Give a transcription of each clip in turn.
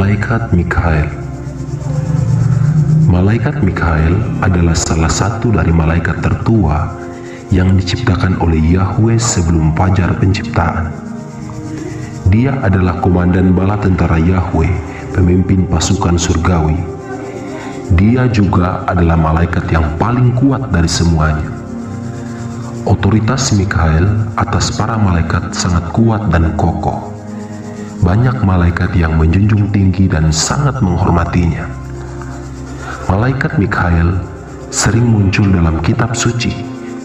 Malaikat Mikhael. Malaikat Mikhael adalah salah satu dari malaikat tertua yang diciptakan oleh Yahweh sebelum fajar penciptaan. Dia adalah komandan bala tentara Yahweh, pemimpin pasukan surgawi. Dia juga adalah malaikat yang paling kuat dari semuanya. Otoritas Mikhael atas para malaikat sangat kuat dan kokoh. Banyak malaikat yang menjunjung tinggi dan sangat menghormatinya. Malaikat Mikhael sering muncul dalam kitab suci,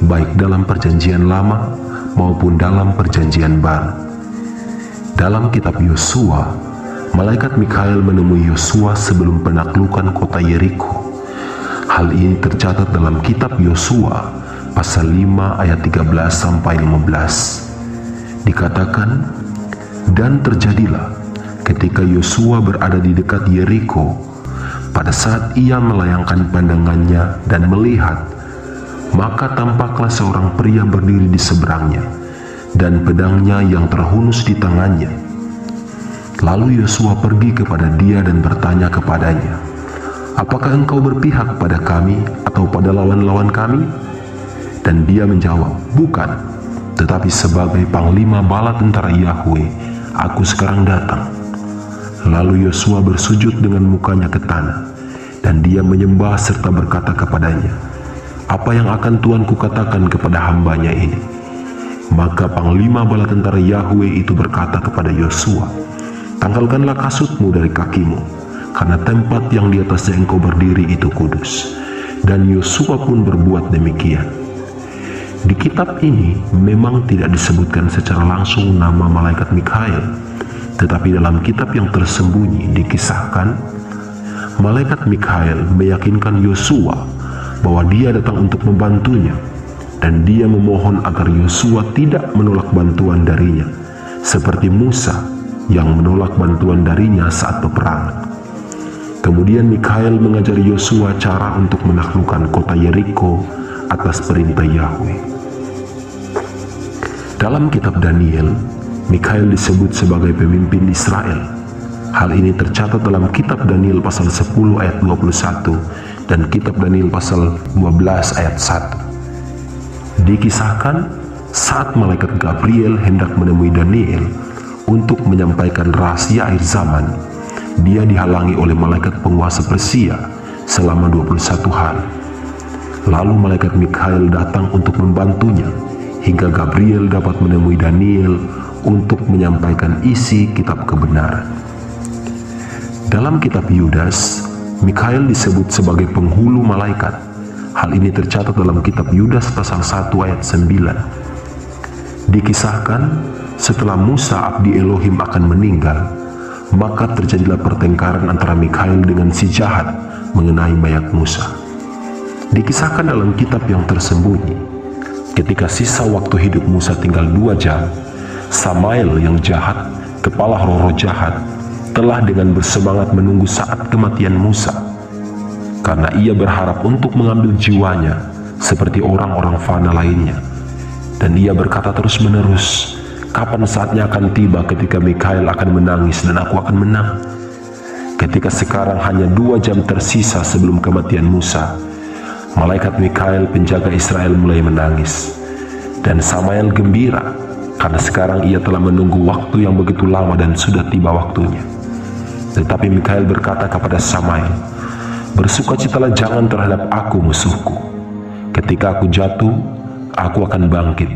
baik dalam perjanjian lama maupun dalam perjanjian baru. Dalam kitab Yosua, malaikat Mikhael menemui Yosua sebelum penaklukan kota Yeriko. Hal ini tercatat dalam kitab Yosua pasal 5 ayat 13-15. Dikatakan, dan terjadilah ketika Yosua berada di dekat Yeriko, pada saat ia melayangkan pandangannya dan melihat, maka tampaklah seorang pria berdiri di seberangnya, dan pedangnya yang terhunus di tangannya. Lalu Yosua pergi kepada dia dan bertanya kepadanya, apakah engkau berpihak pada kami atau pada lawan-lawan kami? Dan dia menjawab, bukan, tetapi sebagai panglima bala tentara Yahweh, aku sekarang datang. Lalu Yosua bersujud dengan mukanya ke tanah, dan dia menyembah serta berkata kepadanya, apa yang akan Tuanku katakan kepada hambanya ini? Maka panglima bala tentara Yahweh itu berkata kepada Yosua, tanggalkanlah kasutmu dari kakimu, karena tempat yang di atasnya engkau berdiri itu kudus. Dan Yosua pun berbuat demikian. Di kitab ini memang tidak disebutkan secara langsung nama malaikat Mikhael, tetapi dalam kitab yang tersembunyi dikisahkan, malaikat Mikhael meyakinkan Yosua bahwa dia datang untuk membantunya, dan dia memohon agar Yosua tidak menolak bantuan darinya, seperti Musa yang menolak bantuan darinya saat peperangan. Kemudian Mikhael mengajari Yosua cara untuk menaklukkan kota Yeriko atas perintah Yahweh. Dalam kitab Daniel, Mikhael disebut sebagai pemimpin Israel. Hal ini tercatat dalam kitab Daniel pasal 10 ayat 21 dan kitab Daniel pasal 12 ayat 1. Dikisahkan saat malaikat Gabriel hendak menemui Daniel untuk menyampaikan rahasia akhir zaman, dia dihalangi oleh malaikat penguasa Persia selama 21 hari. Lalu malaikat Mikhael datang untuk membantunya, hingga Gabriel dapat menemui Daniel untuk menyampaikan isi kitab kebenaran. Dalam kitab Yudas, Mikhael disebut sebagai penghulu malaikat. Hal ini tercatat dalam kitab Yudas pasal 1 ayat 9. Dikisahkan setelah Musa abdi Elohim akan meninggal, maka terjadilah pertengkaran antara Mikhael dengan si jahat mengenai mayat Musa. Dikisahkan dalam kitab yang tersembunyi, ketika sisa waktu hidup Musa tinggal 2 jam, Samael yang jahat, kepala roh-roh jahat, telah dengan bersemangat menunggu saat kematian Musa, karena ia berharap untuk mengambil jiwanya seperti orang-orang fana lainnya. Dan ia berkata terus-menerus, kapan saatnya akan tiba ketika Mikhael akan menangis dan aku akan menang? Ketika sekarang hanya 2 jam tersisa sebelum kematian Musa, malaikat Mikhael penjaga Israel mulai menangis, dan Samael gembira karena sekarang ia telah menunggu waktu yang begitu lama dan sudah tiba waktunya. Tetapi Mikhael berkata kepada Samael, bersukacitalah jangan terhadap aku musuhku. Ketika aku jatuh, aku akan bangkit.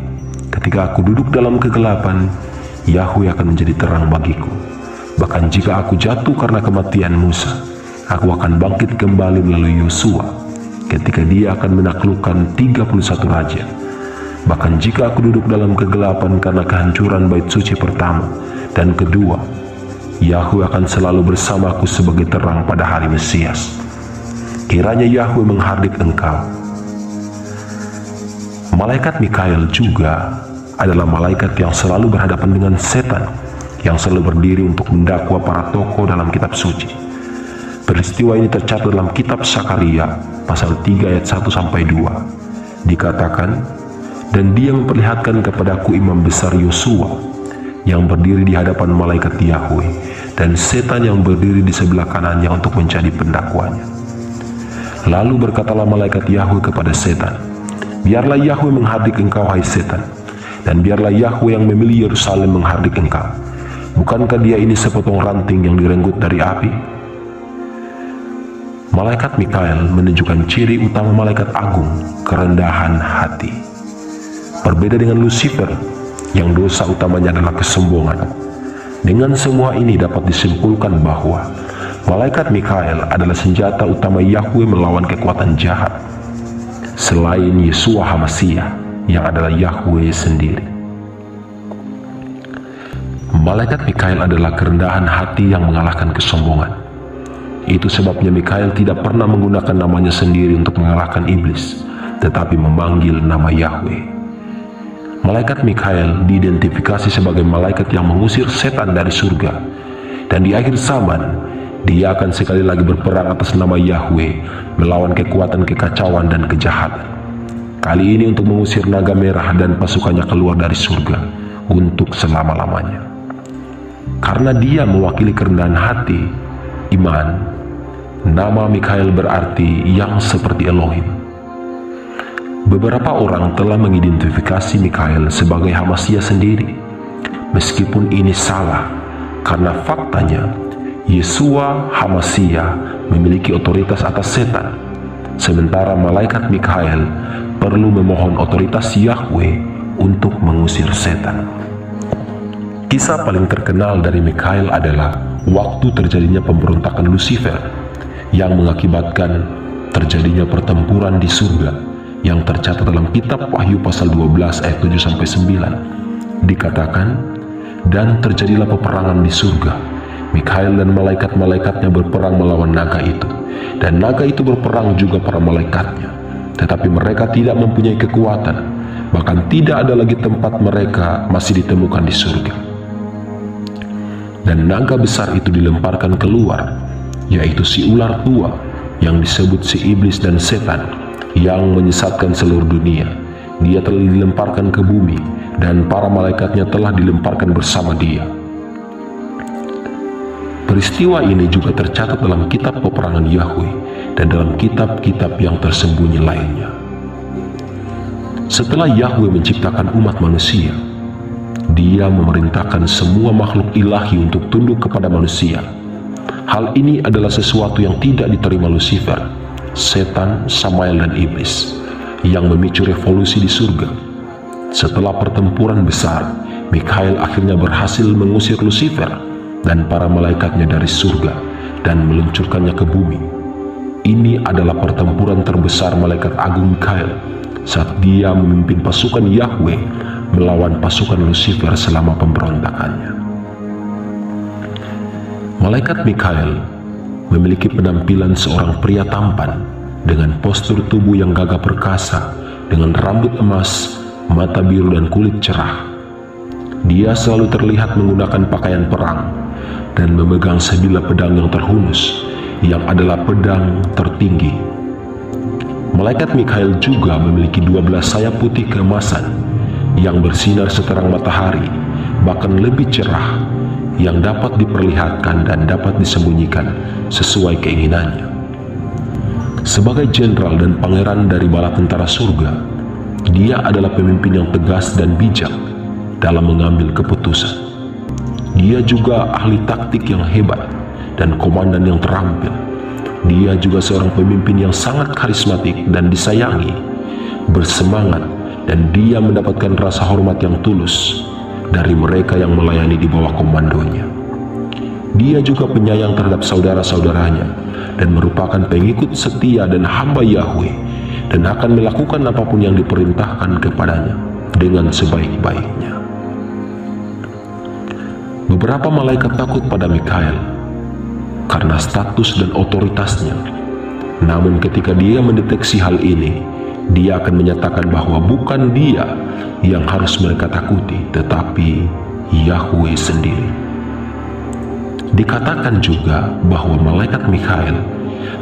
Ketika aku duduk dalam kegelapan, Yahweh akan menjadi terang bagiku. Bahkan jika aku jatuh karena kematian Musa, aku akan bangkit kembali melalui Yosua, ketika dia akan menaklukkan 31 raja. Bahkan jika aku duduk dalam kegelapan karena kehancuran bait suci pertama dan kedua, Yahweh akan selalu bersamaku sebagai terang pada hari Mesias. Kiranya Yahweh menghardik engkau. Malaikat Mikhael juga adalah malaikat yang selalu berhadapan dengan setan, yang selalu berdiri untuk mendakwa para tokoh dalam kitab suci. Peristiwa ini tercatat dalam kitab Sakaria pasal 3 ayat 1-2. Dikatakan, dan dia memperlihatkan kepadaku imam besar Yosua, yang berdiri di hadapan malaikat Yahweh, dan setan yang berdiri di sebelah kanannya untuk menjadi pendakwanya. Lalu berkatalah malaikat Yahweh kepada setan, "Biarlah Yahweh menghardik engkau, hai setan, dan biarlah Yahweh yang memilih Yerusalem menghardik engkau. Bukankah dia ini sepotong ranting yang direnggut dari api?" Malaikat Mikael menunjukkan ciri utama malaikat agung, kerendahan hati. Berbeda dengan Lucifer, yang dosa utamanya adalah kesombongan. Dengan semua ini dapat disimpulkan bahwa malaikat Mikael adalah senjata utama Yahweh melawan kekuatan jahat, selain Yeshua HaMashiach yang adalah Yahweh sendiri. Malaikat Mikael adalah kerendahan hati yang mengalahkan kesombongan. Itu sebabnya Mikael tidak pernah menggunakan namanya sendiri untuk mengalahkan iblis, tetapi memanggil nama Yahweh. Malaikat Mikael diidentifikasi sebagai malaikat yang mengusir setan dari surga, dan di akhir zaman dia akan sekali lagi berperang atas nama Yahweh melawan kekuatan kekacauan dan kejahatan. Kali ini untuk mengusir naga merah dan pasukannya keluar dari surga untuk selama-lamanya. Karena dia mewakili kerendahan hati, iman, nama Mikael berarti yang seperti Elohim. Beberapa orang telah mengidentifikasi Mikael sebagai HaMashiach sendiri, meskipun ini salah, karena faktanya Yeshua HaMashiach memiliki otoritas atas setan, sementara malaikat Mikael perlu memohon otoritas Yahweh untuk mengusir setan. Kisah paling terkenal dari Mikael adalah waktu terjadinya pemberontakan Lucifer yang mengakibatkan terjadinya pertempuran di surga, yang tercatat dalam kitab Wahyu pasal 12 ayat 7-9. Dikatakan, "Dan terjadilah peperangan di surga. Mikael dan malaikat-malaikatnya berperang melawan naga itu, dan naga itu berperang juga para malaikatnya. Tetapi mereka tidak mempunyai kekuatan, bahkan tidak ada lagi tempat mereka masih ditemukan di surga. Dan naga besar itu dilemparkan keluar, yaitu si ular tua yang disebut si iblis dan setan, yang menyesatkan seluruh dunia. Dia telah dilemparkan ke bumi, dan para malaikatnya telah dilemparkan bersama dia." Peristiwa ini juga tercatat dalam kitab peperangan Yahweh dan dalam kitab-kitab yang tersembunyi lainnya. Setelah Yahweh menciptakan umat manusia, Dia memerintahkan semua makhluk ilahi untuk tunduk kepada manusia. Hal ini adalah sesuatu yang tidak diterima Lucifer, setan, Samael, dan iblis, yang memicu revolusi di surga. Setelah pertempuran besar, Mikael akhirnya berhasil mengusir Lucifer dan para malaikatnya dari surga dan meluncurkannya ke bumi. Ini adalah pertempuran terbesar malaikat agung Mikael saat dia memimpin pasukan Yahweh melawan pasukan Lucifer selama pemberontakannya. Malaikat Mikael memiliki penampilan seorang pria tampan dengan postur tubuh yang gagah perkasa, dengan rambut emas, mata biru, dan kulit cerah. Dia selalu terlihat menggunakan pakaian perang dan memegang sebilah pedang yang terhunus, yang adalah pedang tertinggi. Malaikat Mikael juga memiliki 12 sayap putih keemasan yang bersinar seterang matahari, bahkan lebih cerah, yang dapat diperlihatkan dan dapat disembunyikan sesuai keinginannya. Sebagai jenderal dan pangeran dari bala tentara surga, dia adalah pemimpin yang tegas dan bijak dalam mengambil keputusan. Dia juga ahli taktik yang hebat dan komandan yang terampil. Dia juga seorang pemimpin yang sangat karismatik dan disayangi, bersemangat, dan dia mendapatkan rasa hormat yang tulus dari mereka yang melayani di bawah komandonya. Dia juga penyayang terhadap saudara-saudaranya dan merupakan pengikut setia dan hamba Yahweh, dan akan melakukan apapun yang diperintahkan kepadanya dengan sebaik-baiknya. Beberapa malaikat takut pada Mikael karena status dan otoritasnya. Namun ketika dia mendeteksi hal ini, dia akan menyatakan bahwa bukan dia yang harus mereka takuti, tetapi Yahweh sendiri. Dikatakan juga bahwa malaikat Mikael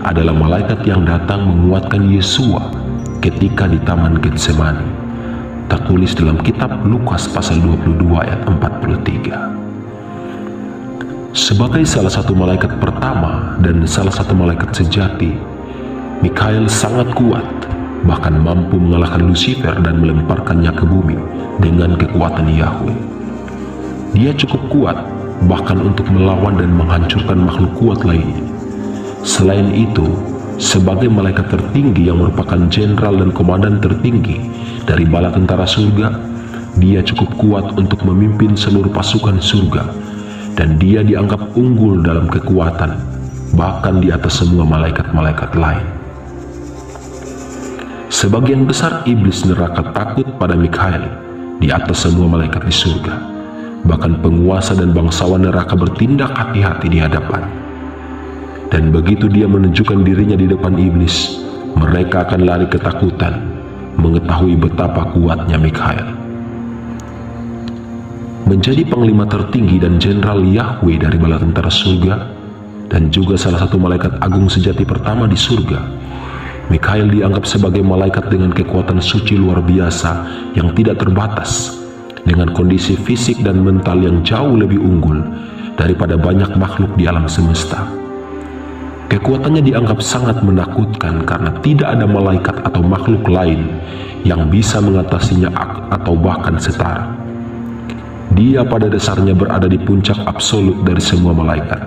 adalah malaikat yang datang menguatkan Yeshua ketika di Taman Getsemani. tertulis dalam kitab Lukas pasal 22 ayat 43. Sebagai salah satu malaikat pertama dan salah satu malaikat sejati, Mikael sangat kuat, bahkan mampu mengalahkan Lucifer dan melemparkannya ke bumi dengan kekuatan Yahweh. Dia cukup kuat bahkan untuk melawan dan menghancurkan makhluk kuat lainnya. Selain itu, sebagai malaikat tertinggi yang merupakan jenderal dan komandan tertinggi dari bala tentara surga, dia cukup kuat untuk memimpin seluruh pasukan surga, dan dia dianggap unggul dalam kekuatan, bahkan di atas semua malaikat-malaikat lain. Sebagian besar iblis neraka takut pada Mikael di atas semua malaikat di surga. Bahkan penguasa dan bangsawan neraka bertindak hati-hati di hadapan. Dan begitu dia menunjukkan dirinya di depan iblis, mereka akan lari ketakutan mengetahui betapa kuatnya Mikael. Menjadi panglima tertinggi dan jenderal Yahweh dari bala tentara surga, dan juga salah satu malaikat agung sejati pertama di surga, Mikael dianggap sebagai malaikat dengan kekuatan suci luar biasa yang tidak terbatas, dengan kondisi fisik dan mental yang jauh lebih unggul daripada banyak makhluk di alam semesta. Kekuatannya dianggap sangat menakutkan karena tidak ada malaikat atau makhluk lain yang bisa mengatasinya atau bahkan setara. Dia pada dasarnya berada di puncak absolut dari semua malaikat.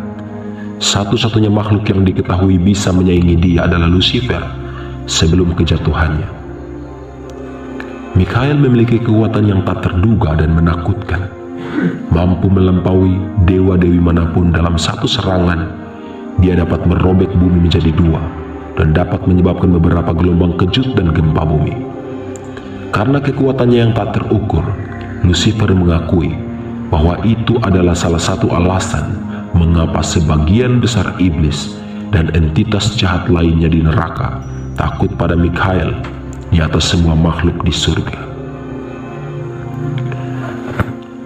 Satu-satunya makhluk yang diketahui bisa menyaingi dia adalah Lucifer sebelum kejatuhannya. Mikael memiliki kekuatan yang tak terduga dan menakutkan, mampu melampaui dewa-dewi manapun. Dalam satu serangan, dia dapat merobek bumi menjadi dua dan dapat menyebabkan beberapa gelombang kejut dan gempa bumi. Karena kekuatannya yang tak terukur, Lucifer mengakui bahwa itu adalah salah satu alasan mengapa sebagian besar iblis dan entitas jahat lainnya di neraka takut pada Mikael di atas semua makhluk di surga.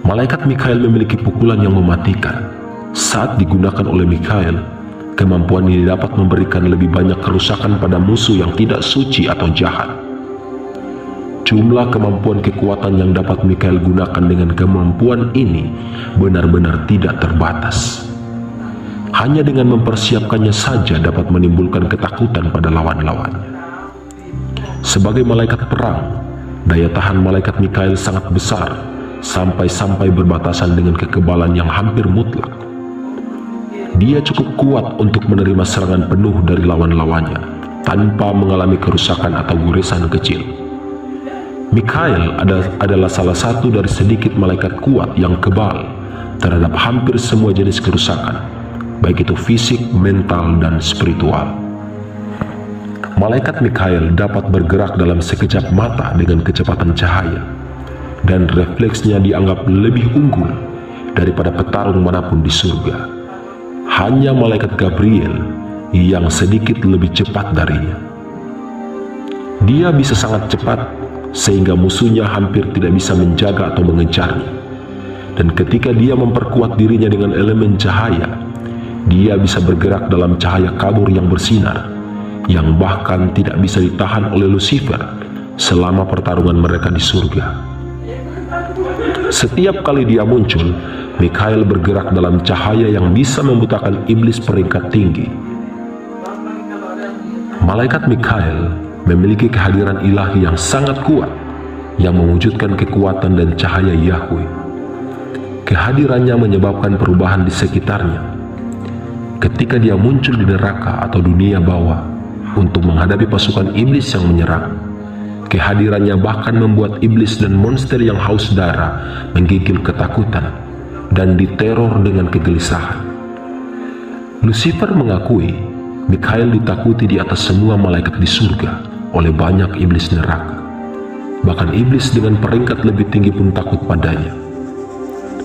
Malaikat Mikael memiliki pukulan yang mematikan. Saat digunakan oleh Mikael, kemampuan ini dapat memberikan lebih banyak kerusakan pada musuh yang tidak suci atau jahat. Jumlah kemampuan kekuatan yang dapat Mikael gunakan dengan kemampuan ini benar-benar tidak terbatas. Hanya dengan mempersiapkannya saja dapat menimbulkan ketakutan pada lawan-lawannya. Sebagai malaikat perang, daya tahan malaikat Mikael sangat besar, sampai-sampai berbatasan dengan kekebalan yang hampir mutlak. Dia cukup kuat untuk menerima serangan penuh dari lawan-lawannya tanpa mengalami kerusakan atau goresan kecil. Mikael adalah salah satu dari sedikit malaikat kuat yang kebal terhadap hampir semua jenis kerusakan, baik itu fisik, mental, dan spiritual. Malaikat Mikael dapat bergerak dalam sekejap mata dengan kecepatan cahaya, dan refleksnya dianggap lebih unggul daripada petarung manapun di surga. Hanya malaikat Gabriel yang sedikit lebih cepat darinya. Dia bisa sangat cepat sehingga musuhnya hampir tidak bisa menjaga atau mengejarnya. Dan ketika dia memperkuat dirinya dengan elemen cahaya, dia bisa bergerak dalam cahaya kabur yang bersinar, yang bahkan tidak bisa ditahan oleh Lucifer selama pertarungan mereka di surga. Setiap kali dia muncul, Mikael bergerak dalam cahaya yang bisa membutakan iblis peringkat tinggi. Malaikat Mikael memiliki kehadiran ilahi yang sangat kuat yang mewujudkan kekuatan dan cahaya Yahweh. Kehadirannya menyebabkan perubahan di sekitarnya. Ketika dia muncul di neraka atau dunia bawah untuk menghadapi pasukan iblis yang menyerang, kehadirannya bahkan membuat iblis dan monster yang haus darah menggigil ketakutan dan diteror dengan kegelisahan. Lucifer mengakui Mikael ditakuti di atas semua malaikat di surga oleh banyak iblis neraka. Bahkan iblis dengan peringkat lebih tinggi pun takut padanya.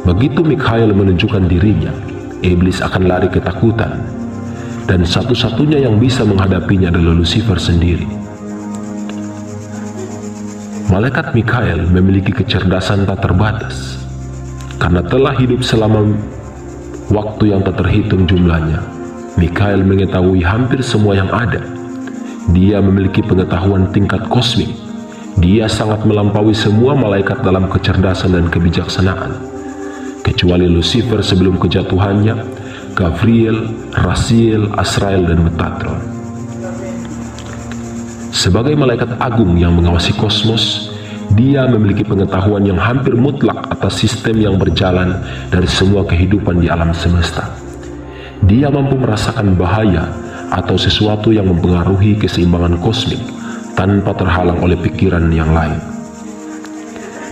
Begitu Mikael menunjukkan dirinya, iblis akan lari ketakutan, dan satu-satunya yang bisa menghadapinya adalah Lucifer sendiri. Malaikat Mikael memiliki kecerdasan tak terbatas. Karena telah hidup selama waktu yang tak terhitung jumlahnya, Mikael mengetahui hampir semua yang ada. Dia memiliki pengetahuan tingkat kosmik. Dia sangat melampaui semua malaikat dalam kecerdasan dan kebijaksanaan, kecuali Lucifer sebelum kejatuhannya, Gabriel, Raziel, Azrael, dan Metatron. Sebagai malaikat agung yang mengawasi kosmos, dia memiliki pengetahuan yang hampir mutlak atas sistem yang berjalan dari semua kehidupan di alam semesta. Dia mampu merasakan bahaya atau sesuatu yang mempengaruhi keseimbangan kosmik tanpa terhalang oleh pikiran yang lain.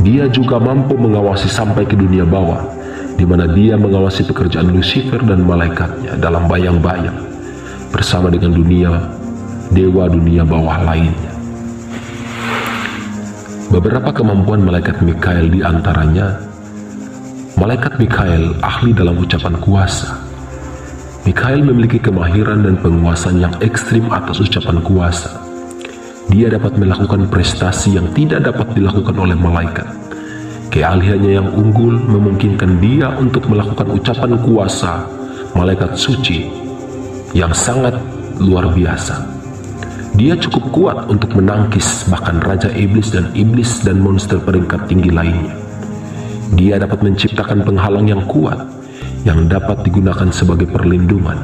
Dia juga mampu mengawasi sampai ke dunia bawah, di mana dia mengawasi pekerjaan Lucifer dan malaikatnya dalam bayang-bayang, bersama dengan dewa dunia bawah lainnya. Beberapa kemampuan malaikat Mikael di antaranya, malaikat Mikael ahli dalam ucapan kuasa. Mikael memiliki kemahiran dan penguasaan yang ekstrim atas ucapan kuasa. Dia dapat melakukan prestasi yang tidak dapat dilakukan oleh malaikat. Keahliannya yang unggul memungkinkan dia untuk melakukan ucapan kuasa malaikat suci yang sangat luar biasa. Dia cukup kuat untuk menangkis bahkan Raja Iblis dan monster peringkat tinggi lainnya. Dia dapat menciptakan penghalang yang kuat yang dapat digunakan sebagai perlindungan,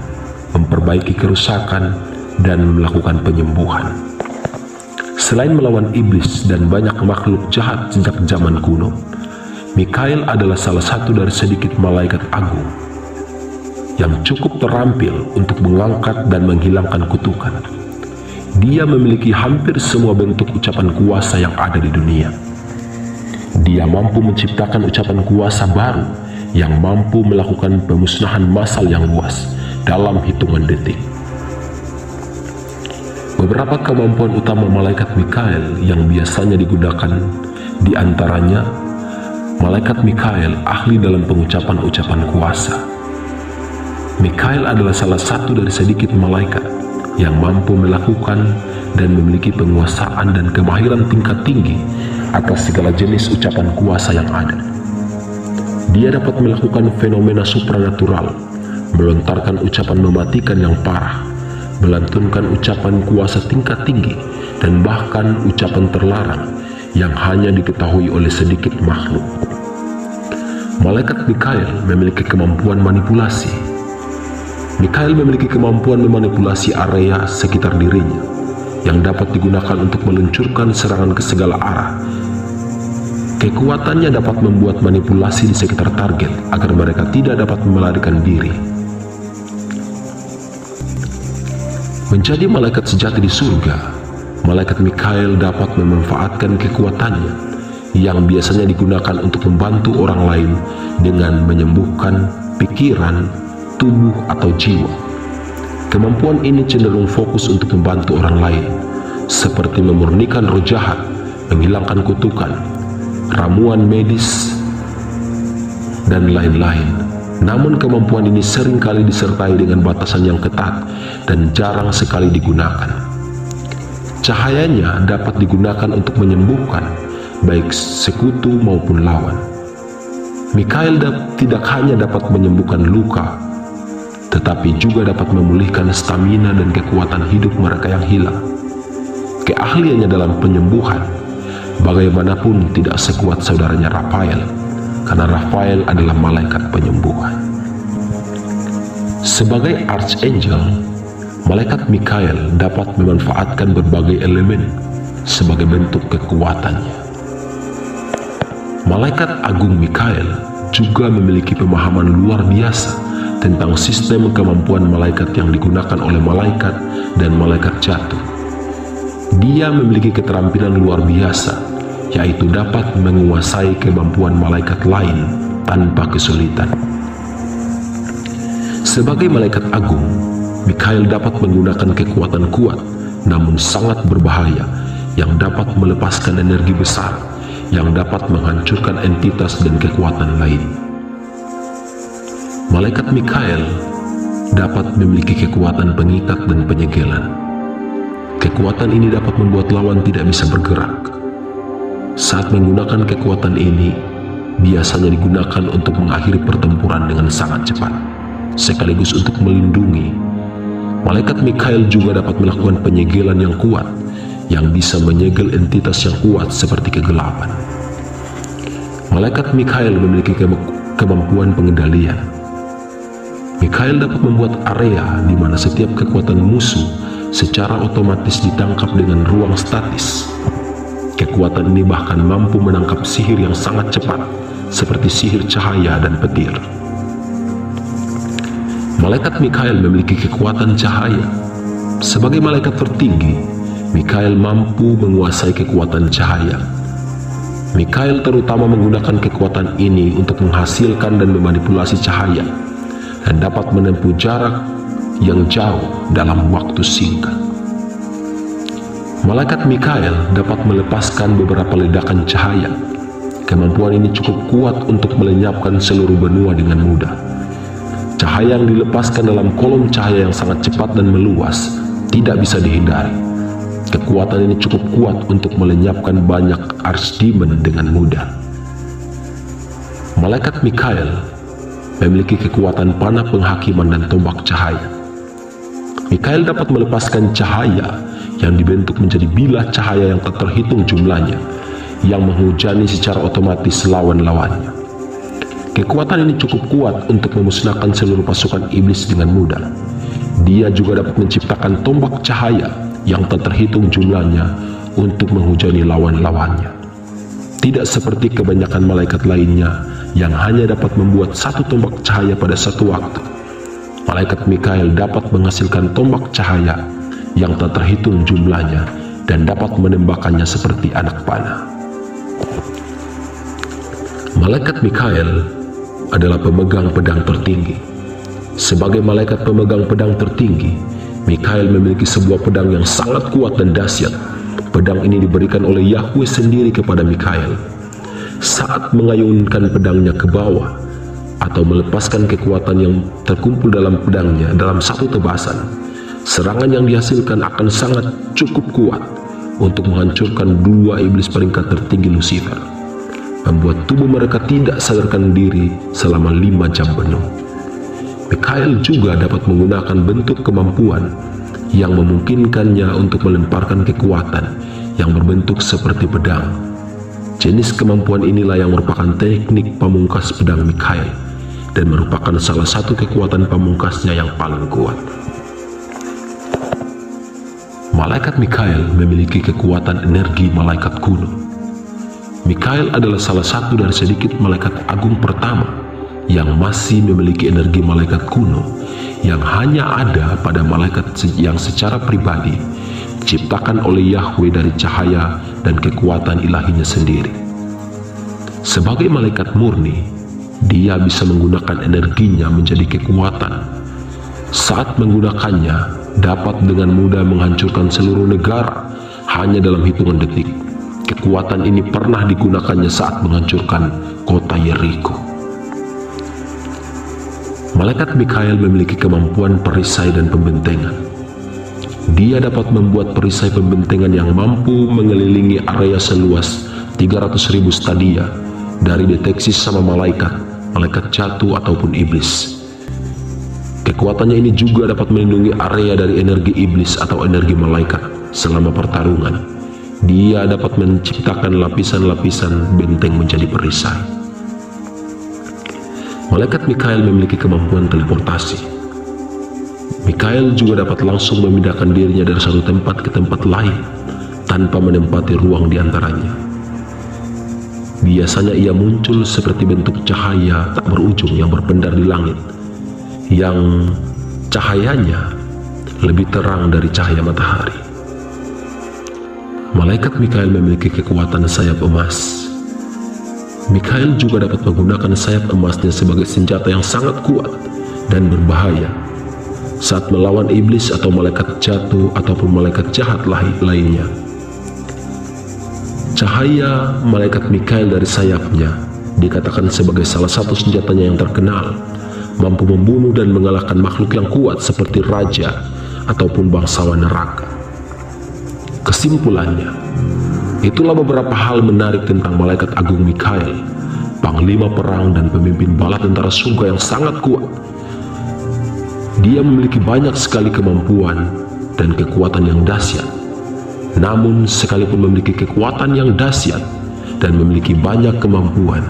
memperbaiki kerusakan, dan melakukan penyembuhan. Selain melawan iblis dan banyak makhluk jahat sejak zaman kuno, Mikael adalah salah satu dari sedikit malaikat agung yang cukup terampil untuk mengangkat dan menghilangkan kutukan. Dia memiliki hampir semua bentuk ucapan kuasa yang ada di dunia. Dia mampu menciptakan ucapan kuasa baru yang mampu melakukan pemusnahan massal yang luas dalam hitungan detik. Beberapa kemampuan utama malaikat Mikael yang biasanya digunakan di antaranya, malaikat Mikael ahli dalam pengucapan ucapan kuasa. Mikael adalah salah satu dari sedikit malaikat yang mampu melakukan dan memiliki penguasaan dan kemahiran tingkat tinggi atas segala jenis ucapan kuasa yang ada. Dia dapat melakukan fenomena supranatural, melontarkan ucapan mematikan yang parah, melantunkan ucapan kuasa tingkat tinggi, dan bahkan ucapan terlarang yang hanya diketahui oleh sedikit makhluk. Malaikat Mikael memiliki kemampuan manipulasi. Mikael memiliki kemampuan memanipulasi area sekitar dirinya yang dapat digunakan untuk meluncurkan serangan ke segala arah. Kekuatannya dapat membuat manipulasi di sekitar target agar mereka tidak dapat melarikan diri. Menjadi malaikat sejati di surga, malaikat Mikael dapat memanfaatkan kekuatannya yang biasanya digunakan untuk membantu orang lain dengan menyembuhkan pikiran, tubuh, atau jiwa. Kemampuan ini cenderung fokus untuk membantu orang lain, seperti memurnikan roh jahat, menghilangkan kutukan, ramuan medis, dan lain-lain. Namun kemampuan ini seringkali disertai dengan batasan yang ketat dan jarang sekali digunakan. Cahayanya dapat digunakan untuk menyembuhkan baik sekutu maupun lawan. Mikael tidak hanya dapat menyembuhkan luka, tetapi juga dapat memulihkan stamina dan kekuatan hidup mereka yang hilang. Keahliannya dalam penyembuhan bagaimanapun tidak sekuat saudaranya Raphael, karena Raphael adalah malaikat penyembuhan. Sebagai Archangel, malaikat Mikael dapat memanfaatkan berbagai elemen sebagai bentuk kekuatannya. Malaikat Agung Mikael juga memiliki pemahaman luar biasa tentang sistem kemampuan malaikat yang digunakan oleh malaikat dan malaikat jatuh. Dia memiliki keterampilan luar biasa, yaitu dapat menguasai kemampuan malaikat lain tanpa kesulitan. Sebagai malaikat agung, Mikael dapat menggunakan kekuatan kuat namun sangat berbahaya yang dapat melepaskan energi besar yang dapat menghancurkan entitas dan kekuatan lain. Malaikat Mikael dapat memiliki kekuatan pengikat dan penyegelan. Kekuatan ini dapat membuat lawan tidak bisa bergerak. Saat menggunakan kekuatan ini, biasanya digunakan untuk mengakhiri pertempuran dengan sangat cepat, sekaligus untuk melindungi. Malaikat Mikael juga dapat melakukan penyegelan yang kuat, yang bisa menyegel entitas yang kuat seperti kegelapan. Malaikat Mikhael memiliki kemampuan pengendalian. Mikhael dapat membuat area di mana setiap kekuatan musuh secara otomatis ditangkap dengan ruang statis. Kekuatan ini bahkan mampu menangkap sihir yang sangat cepat, seperti sihir cahaya dan petir. Malaikat Mikhael memiliki kekuatan cahaya. Sebagai malaikat tertinggi, Mikhael mampu menguasai kekuatan cahaya. Mikhael terutama menggunakan kekuatan ini untuk menghasilkan dan memanipulasi cahaya, dan dapat menempuh jarak yang jauh dalam waktu singkat. Malaikat Mikhael dapat melepaskan beberapa ledakan cahaya. Kemampuan ini cukup kuat untuk melenyapkan seluruh benua dengan mudah. Cahaya yang dilepaskan dalam kolom cahaya yang sangat cepat dan meluas tidak bisa dihindari. Kekuatan ini cukup kuat untuk melenyapkan banyak archdemon dengan mudah. Malaikat Mikhael memiliki kekuatan panah penghakiman dan tombak cahaya. Mikhael dapat melepaskan cahaya yang dibentuk menjadi bilah cahaya yang tak terhitung jumlahnya, yang menghujani secara otomatis lawan-lawannya. Kekuatan ini cukup kuat untuk memusnahkan seluruh pasukan iblis dengan mudah. Dia juga dapat menciptakan tombak cahaya yang tak terhitung jumlahnya untuk menghujani lawan-lawannya. Tidak seperti kebanyakan malaikat lainnya yang hanya dapat membuat satu tombak cahaya pada satu waktu. Malaikat Mikhael dapat menghasilkan tombak cahaya yang tak terhitung jumlahnya dan dapat menembakkannya seperti anak panah. Malaikat Mikhael adalah pemegang pedang tertinggi. Sebagai malaikat pemegang pedang tertinggi, Mikhael memiliki sebuah pedang yang sangat kuat dan dahsyat. Pedang ini diberikan oleh Yahweh sendiri kepada Mikhael. Saat mengayunkan pedangnya ke bawah atau melepaskan kekuatan yang terkumpul dalam pedangnya dalam satu tebasan, serangan yang dihasilkan akan sangat cukup kuat untuk menghancurkan dua iblis peringkat tertinggi Lucifer, membuat tubuh mereka tidak sadarkan diri selama 5 jam penuh. Mikhael juga dapat menggunakan bentuk kemampuan yang memungkinkannya untuk melemparkan kekuatan yang berbentuk seperti pedang. Jenis kemampuan inilah yang merupakan teknik pamungkas pedang Mikhael dan merupakan salah satu kekuatan pamungkasnya yang paling kuat. Malaikat Mikhael memiliki kekuatan energi malaikat kuno. Mikhael adalah salah satu dari sedikit malaikat agung pertama yang masih memiliki energi malaikat kuno yang hanya ada pada malaikat yang secara pribadi diciptakan oleh Yahweh dari cahaya dan kekuatan ilahinya sendiri. Sebagai malaikat murni, dia bisa menggunakan energinya menjadi kekuatan. Saat menggunakannya, dapat dengan mudah menghancurkan seluruh negara hanya dalam hitungan detik. Kekuatan ini pernah digunakannya saat menghancurkan kota Yeriko. Malaikat Mikhael memiliki kemampuan perisai dan pembentengan. Dia dapat membuat perisai pembentengan yang mampu mengelilingi area seluas 300.000 stadia dari deteksi sama malaikat jatuh ataupun iblis. Kekuatannya ini juga dapat melindungi area dari energi iblis atau energi malaikat selama pertarungan. Dia dapat menciptakan lapisan-lapisan benteng menjadi perisai. Malaikat Mikhael memiliki kemampuan teleportasi. Mikhael juga dapat langsung memindahkan dirinya dari satu tempat ke tempat lain tanpa menempati ruang di antaranya. Biasanya ia muncul seperti bentuk cahaya tak berujung yang berpendar di langit, yang cahayanya lebih terang dari cahaya matahari. Malaikat Mikhael memiliki kekuatan sayap emas. Mikhael juga dapat menggunakan sayap emasnya sebagai senjata yang sangat kuat dan berbahaya saat melawan iblis atau malaikat jatuh ataupun malaikat jahat lainnya. Cahaya malaikat Mikhael dari sayapnya dikatakan sebagai salah satu senjatanya yang terkenal, mampu membunuh dan mengalahkan makhluk yang kuat seperti raja ataupun bangsawan neraka. Kesimpulannya, itulah beberapa hal menarik tentang malaikat agung Mikhael, panglima perang dan pemimpin bala tentara surga yang sangat kuat. Dia memiliki banyak sekali kemampuan dan kekuatan yang dahsyat. Namun sekalipun memiliki kekuatan yang dahsyat dan memiliki banyak kemampuan,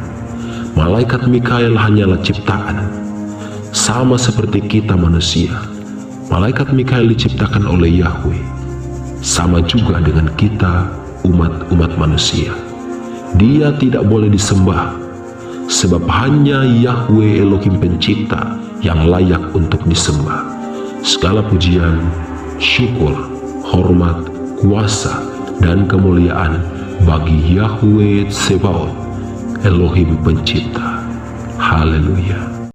malaikat Mikael hanyalah ciptaan. Sama seperti kita manusia, malaikat Mikael diciptakan oleh Yahweh. Sama juga dengan kita, umat manusia. Dia tidak boleh disembah, sebab hanya Yahweh Elohim pencipta yang layak untuk disembah. Segala pujian, syukur, hormat, kuasa, dan kemuliaan bagi Yahweh Tsebaot, Elohim pencipta. Haleluya.